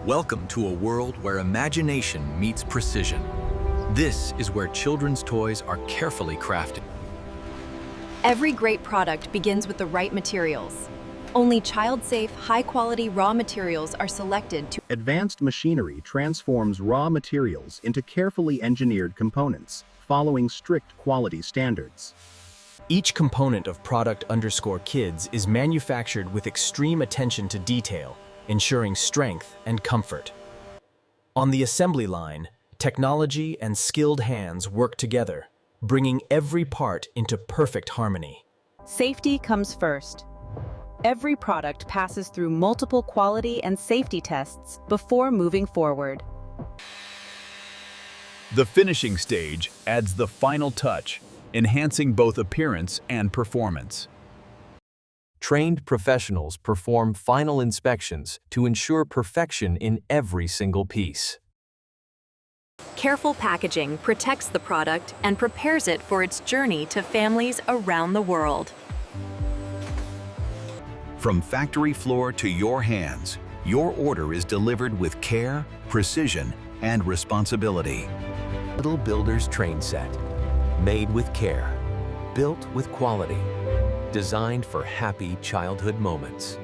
Welcome to a world where imagination meets precision. This is where children's toys are carefully crafted. Every great product begins with the right materials. Only child-safe, high-quality raw materials are selected to Advanced machinery transforms raw materials into carefully engineered components, following strict quality standards. Each component of Product_Kids is manufactured with extreme attention to detail, ensuring strength and comfort. On the assembly line, technology and skilled hands work together, bringing every part into perfect harmony. Safety comes first. Every product passes through multiple quality and safety tests before moving forward. The finishing stage adds the final touch, enhancing both appearance and performance. Trained professionals perform final inspections to ensure perfection in every single piece. careful packaging protects the product and prepares it for its journey to families around the world. From factory floor to your hands, your order is delivered with care, precision, and responsibility. Little Builder's Train Set. Made with care. Built with quality. Designed for happy childhood moments.